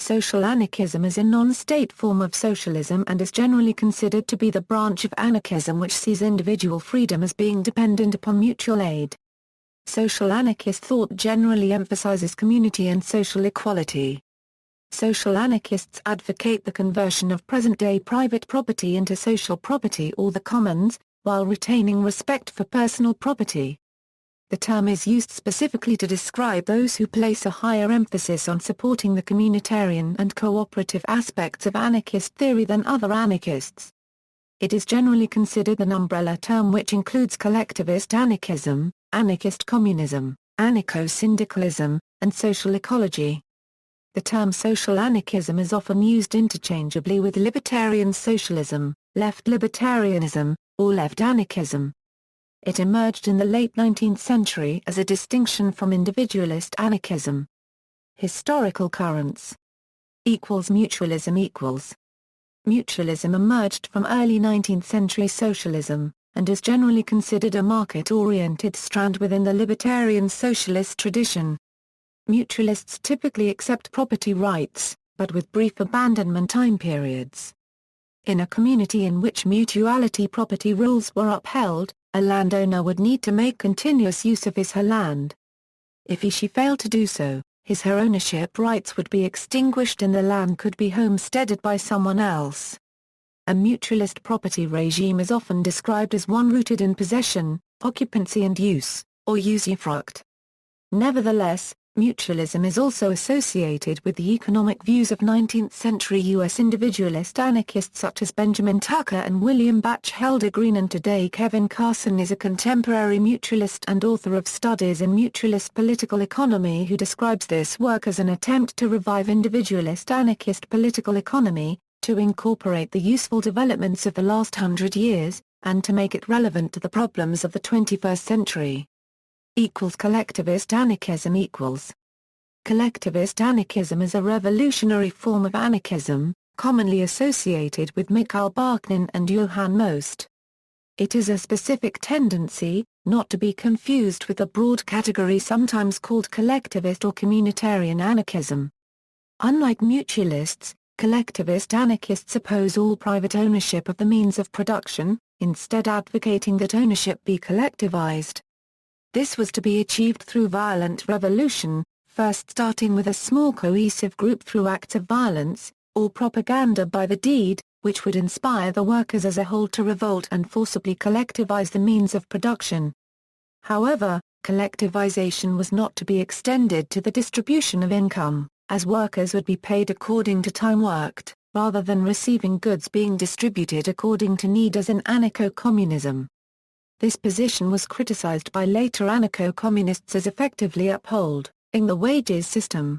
Social anarchism is a non-state form of socialism and is generally considered to be the branch of anarchism which sees individual freedom as being dependent upon mutual aid. Social anarchist thought generally emphasizes community and social equality. Social anarchists advocate the conversion of present-day private property into social property or the commons, while retaining respect for personal property. The term is used specifically to describe those who place a higher emphasis on supporting the communitarian and cooperative aspects of anarchist theory than other anarchists. It is generally considered an umbrella term which includes collectivist anarchism, anarchist communism, anarcho-syndicalism, and social ecology. The term social anarchism is often used interchangeably with libertarian socialism, left libertarianism, or left anarchism. It emerged in the late 19th century as a distinction from individualist anarchism. Historical currents. Mutualism. Mutualism emerged from early 19th century socialism, and is generally considered a market-oriented strand within the libertarian socialist tradition. Mutualists typically accept property rights, but with brief abandonment time periods. In a community in which mutuality property rules were upheld, a landowner would need to make continuous use of his/her land. If he/she failed to do so, his/her ownership rights would be extinguished and the land could be homesteaded by someone else. A mutualist property regime is often described as one rooted in possession, occupancy and use, or usufruct. Nevertheless, mutualism is also associated with the economic views of 19th-century U.S. individualist anarchists such as Benjamin Tucker and William Batchelder Greene, and today Kevin Carson is a contemporary mutualist and author of Studies in Mutualist Political Economy who describes this work as an attempt to revive individualist anarchist political economy, to incorporate the useful developments of the last 100 years, and to make it relevant to the problems of the 21st century. Collectivist anarchism. Collectivist anarchism is a revolutionary form of anarchism, commonly associated with Mikhail Bakhtin and Johann Most. It is a specific tendency, not to be confused with the broad category sometimes called collectivist or communitarian anarchism. Unlike mutualists, collectivist anarchists oppose all private ownership of the means of production, instead advocating that ownership be collectivized. This was to be achieved through violent revolution, first starting with a small cohesive group through acts of violence, or propaganda by the deed, which would inspire the workers as a whole to revolt and forcibly collectivize the means of production. However, collectivization was not to be extended to the distribution of income, as workers would be paid according to time worked, rather than receiving goods being distributed according to need as in anarcho-communism. This position was criticized by later anarcho-communists as effectively upholding the wages system.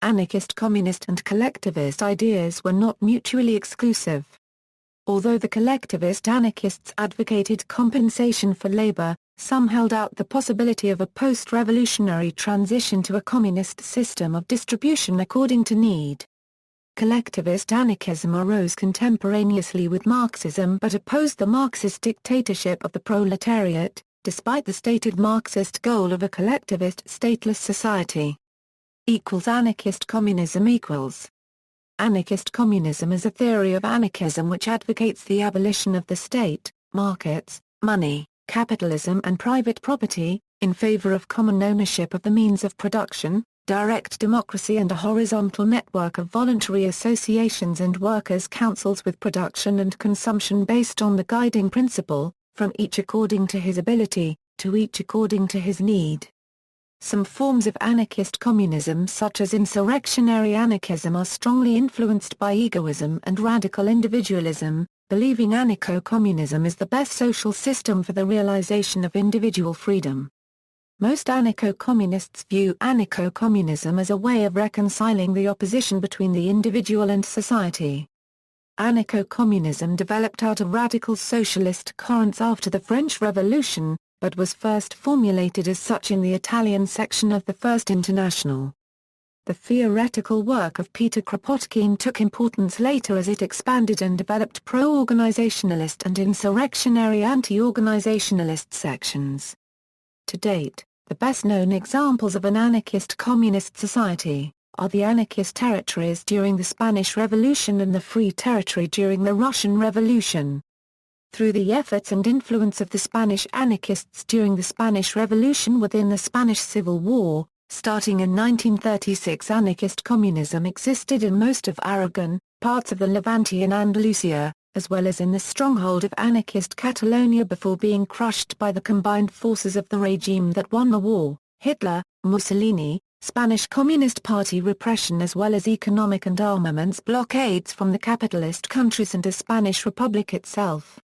Anarchist communist and collectivist ideas were not mutually exclusive. Although the collectivist anarchists advocated compensation for labor, some held out the possibility of a post-revolutionary transition to a communist system of distribution according to need. Collectivist anarchism arose contemporaneously with Marxism but opposed the Marxist dictatorship of the proletariat, despite the stated Marxist goal of a collectivist stateless society. Anarchist communism. Anarchist communism is a theory of anarchism which advocates the abolition of the state, markets, money, capitalism and private property, in favor of common ownership of the means of production, direct democracy and a horizontal network of voluntary associations and workers' councils with production and consumption based on the guiding principle, from each according to his ability, to each according to his need. Some forms of anarchist communism such as insurrectionary anarchism are strongly influenced by egoism and radical individualism, believing anarcho-communism is the best social system for the realization of individual freedom. Most anarcho-communists view anarcho-communism as a way of reconciling the opposition between the individual and society. Anarcho-communism developed out of radical socialist currents after the French Revolution, but was first formulated as such in the Italian section of the First International. The theoretical work of Peter Kropotkin took importance later as it expanded and developed pro-organizationalist and insurrectionary anti-organizationalist sections. To date, the best-known examples of an anarchist communist society are the anarchist territories during the Spanish Revolution and the Free Territory during the Russian Revolution. Through the efforts and influence of the Spanish anarchists during the Spanish Revolution within the Spanish Civil War, starting in 1936, anarchist communism existed in most of Aragon, parts of the Levante and Andalusia, as well as in the stronghold of anarchist Catalonia before being crushed by the combined forces of the regime that won the war, Hitler, Mussolini, Spanish Communist Party repression as well as economic and armaments blockades from the capitalist countries and the Spanish Republic itself.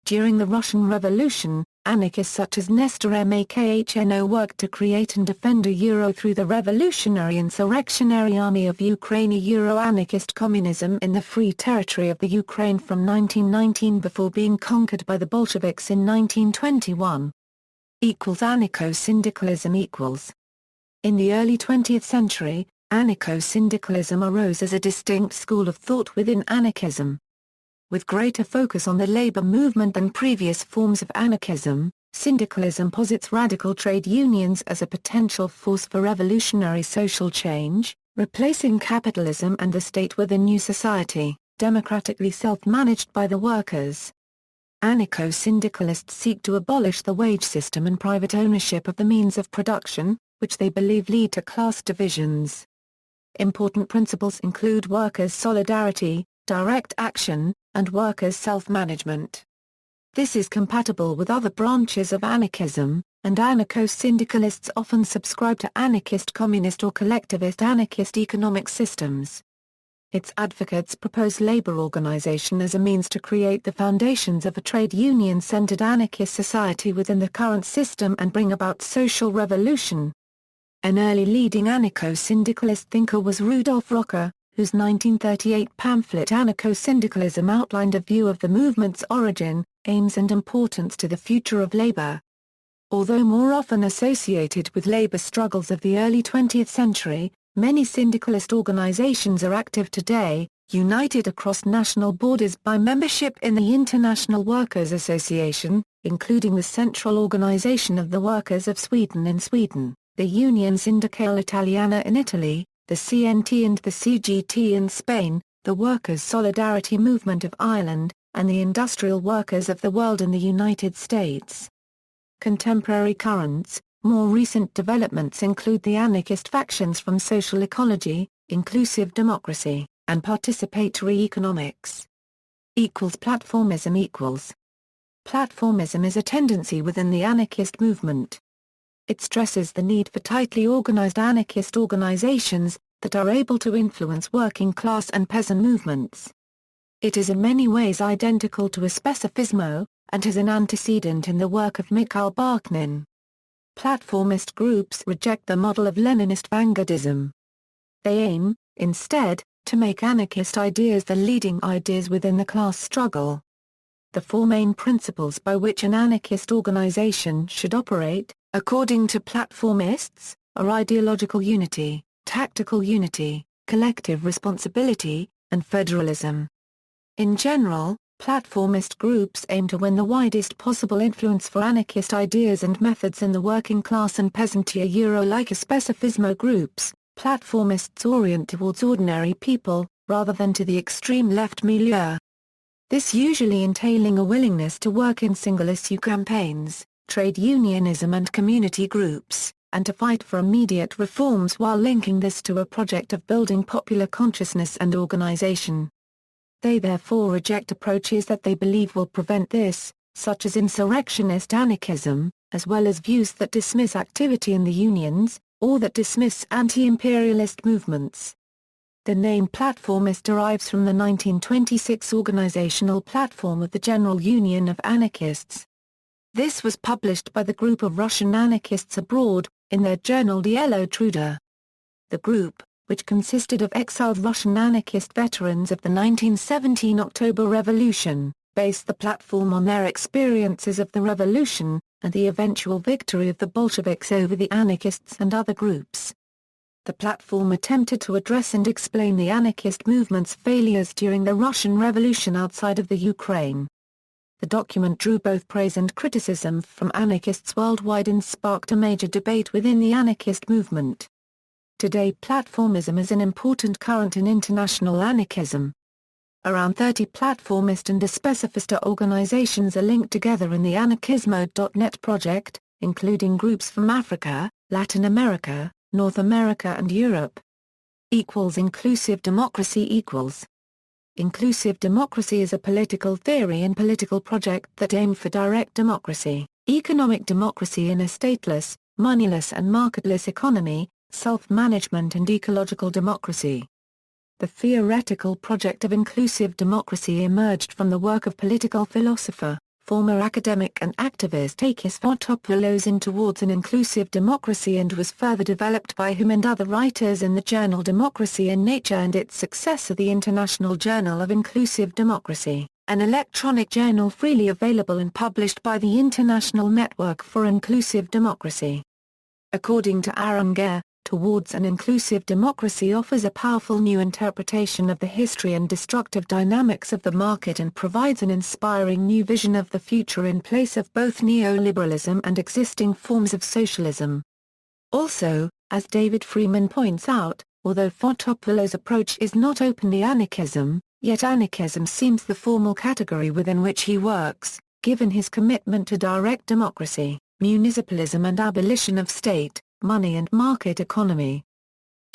During the Russian Revolution, anarchists such as Nestor Makhno worked to create and defend a euro through the Revolutionary Insurrectionary Army of Ukraine, a Euro-anarchist communism in the Free Territory of the Ukraine from 1919 before being conquered by the Bolsheviks in 1921. Anarcho-syndicalism . In the early 20th century, anarcho-syndicalism arose as a distinct school of thought within anarchism. With greater focus on the labor movement than previous forms of anarchism, syndicalism posits radical trade unions as a potential force for revolutionary social change, replacing capitalism and the state with a new society, democratically self-managed by the workers. Anarcho-syndicalists seek to abolish the wage system and private ownership of the means of production, which they believe lead to class divisions. Important principles include workers' solidarity, direct action, and workers' self-management. This is compatible with other branches of anarchism, and anarcho-syndicalists often subscribe to anarchist communist or collectivist anarchist economic systems. Its advocates propose labor organization as a means to create the foundations of a trade union-centered anarchist society within the current system and bring about social revolution. An early leading anarcho-syndicalist thinker was Rudolf Rocker, whose 1938 pamphlet Anarcho-syndicalism outlined a view of the movement's origin, aims and importance to the future of labor. Although more often associated with labor struggles of the early 20th century, many syndicalist organizations are active today, united across national borders by membership in the International Workers' Association, including the Central Organization of the Workers of Sweden in Sweden, the Unione Sindacale Italiana in Italy, the CNT and the CGT in Spain, the Workers' Solidarity Movement of Ireland, and the Industrial Workers of the World in the United States. Contemporary currents, more recent developments include the anarchist factions from social ecology, inclusive democracy, and participatory economics. Platformism . Platformism is a tendency within the anarchist movement. It stresses the need for tightly organized anarchist organizations that are able to influence working class and peasant movements. It is in many ways identical to a specifismo, and has an antecedent in the work of Mikhail Bakhtin. Platformist groups reject the model of Leninist vanguardism. They aim, instead, to make anarchist ideas the leading ideas within the class struggle. The four main principles by which an anarchist organization should operate, according to platformists, are ideological unity, tactical unity, collective responsibility, and federalism. In general, platformist groups aim to win the widest possible influence for anarchist ideas and methods in the working class and peasantry. Like a specifismo groups, platformists orient towards ordinary people, rather than to the extreme left milieu. This usually entailing a willingness to work in single-issue campaigns, trade unionism and community groups, and to fight for immediate reforms while linking this to a project of building popular consciousness and organization. They therefore reject approaches that they believe will prevent this, such as insurrectionist anarchism, as well as views that dismiss activity in the unions, or that dismiss anti-imperialist movements. The name platformist derives from the 1926 organizational platform of the General Union of Anarchists. This was published by the group of Russian anarchists abroad, in their journal Dielo Truda. The group, which consisted of exiled Russian anarchist veterans of the 1917 October Revolution, based the platform on their experiences of the revolution, and the eventual victory of the Bolsheviks over the anarchists and other groups. The platform attempted to address and explain the anarchist movement's failures during the Russian Revolution outside of the Ukraine. The document drew both praise and criticism from anarchists worldwide and sparked a major debate within the anarchist movement. Today platformism is an important current in international anarchism. Around 30 platformist and specificist organizations are linked together in the anarchismo.net project, including groups from Africa, Latin America, North America and Europe. Inclusive democracy Inclusive democracy is a political theory and political project that aim for direct democracy, economic democracy in a stateless, moneyless and marketless economy, self-management and ecological democracy. The theoretical project of inclusive democracy emerged from the work of political philosopher, former academic and activist Takis Fotopoulos in Towards an Inclusive Democracy and was further developed by him and other writers in the journal Democracy in Nature and its successor the International Journal of Inclusive Democracy, an electronic journal freely available and published by the International Network for Inclusive Democracy. According to Aaron Gare, Towards an Inclusive Democracy offers a powerful new interpretation of the history and destructive dynamics of the market and provides an inspiring new vision of the future in place of both neoliberalism and existing forms of socialism. Also, as David Freeman points out, although Fotopoulos' approach is not openly anarchism, yet anarchism seems the formal category within which he works, given his commitment to direct democracy, municipalism and abolition of state, money and market economy.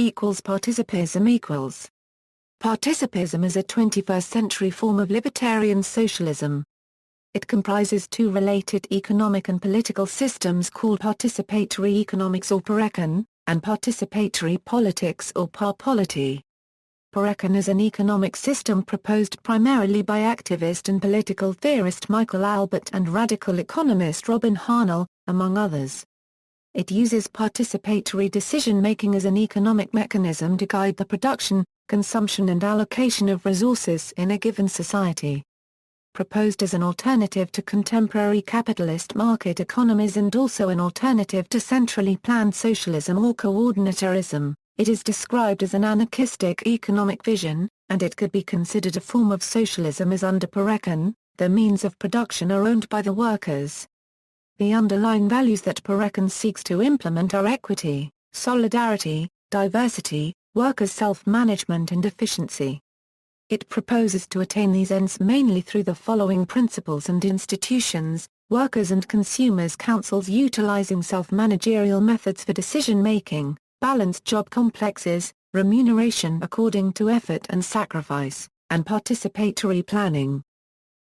Participism Participism is a 21st century form of libertarian socialism. It comprises two related economic and political systems called participatory economics or parecon, and participatory politics or parpolity. Parecon is an economic system proposed primarily by activist and political theorist Michael Albert and radical economist Robin Hahnel, among others. It uses participatory decision-making as an economic mechanism to guide the production, consumption and allocation of resources in a given society. Proposed as an alternative to contemporary capitalist market economies and also an alternative to centrally planned socialism or coordinatorism, it is described as an anarchistic economic vision, and it could be considered a form of socialism as under parecon, the means of production are owned by the workers. The underlying values that parecon seeks to implement are equity, solidarity, diversity, workers' self-management and efficiency. It proposes to attain these ends mainly through the following principles and institutions: workers and consumers councils utilizing self-managerial methods for decision-making, balanced job complexes, remuneration according to effort and sacrifice, and participatory planning.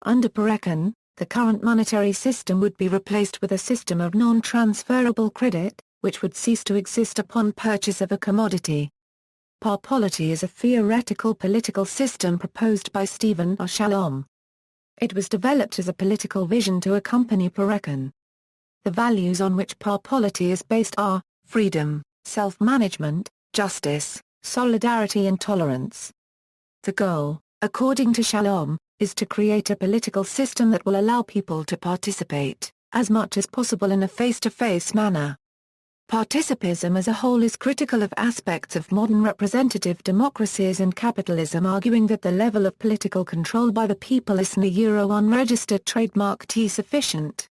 Under parecon, the current monetary system would be replaced with a system of non-transferable credit, which would cease to exist upon purchase of a commodity. Parpolity is a theoretical political system proposed by Stephen R. Shalom. It was developed as a political vision to accompany parecon. The values on which parpolity is based are freedom, self-management, justice, solidarity and tolerance. The goal, according to Shalom, is to create a political system that will allow people to participate, as much as possible in a face-to-face manner. Participism as a whole is critical of aspects of modern representative democracies and capitalism, arguing that the level of political control by the people is the unregistered trademark T sufficient.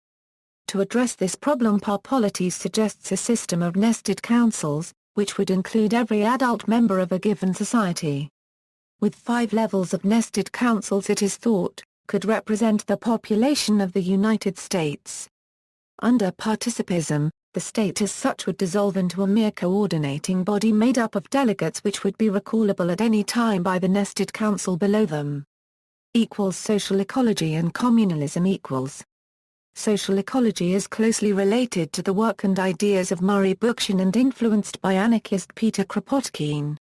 To address this problem, parpolity suggests a system of nested councils, which would include every adult member of a given society. With 5 levels of nested councils, it is thought, could represent the population of the United States. Under participism, the state as such would dissolve into a mere coordinating body made up of delegates which would be recallable at any time by the nested council below them. Social ecology and communalism. Social ecology is closely related to the work and ideas of Murray Bookchin and influenced by anarchist Peter Kropotkin.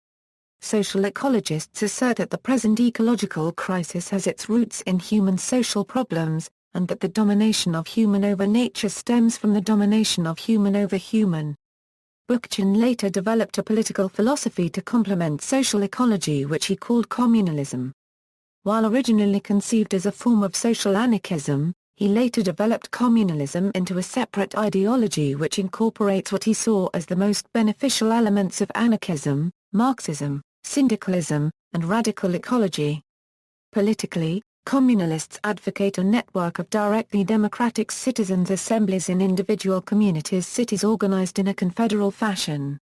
Social ecologists assert that the present ecological crisis has its roots in human social problems, and that the domination of human over nature stems from the domination of human over human. Bookchin later developed a political philosophy to complement social ecology which he called communalism. While originally conceived as a form of social anarchism, he later developed communalism into a separate ideology which incorporates what he saw as the most beneficial elements of anarchism: Marxism, syndicalism, and radical ecology. Politically, communalists advocate a network of directly democratic citizens' assemblies in individual communities, cities organized in a confederal fashion.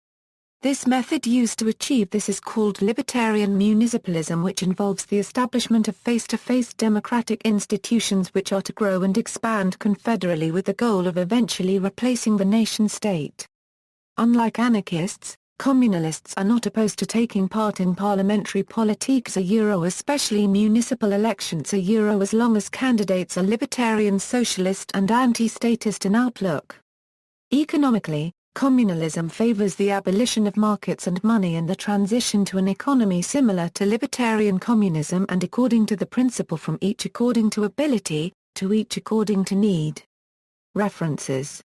This method used to achieve this is called libertarian municipalism, which involves the establishment of face-to-face democratic institutions which are to grow and expand confederally with the goal of eventually replacing the nation-state. Unlike anarchists, communalists are not opposed to taking part in parliamentary politics especially municipal elections as long as candidates are libertarian, socialist and anti-statist in outlook. Economically, communalism favors the abolition of markets and money and the transition to an economy similar to libertarian communism and according to the principle from each according to ability, to each according to need. References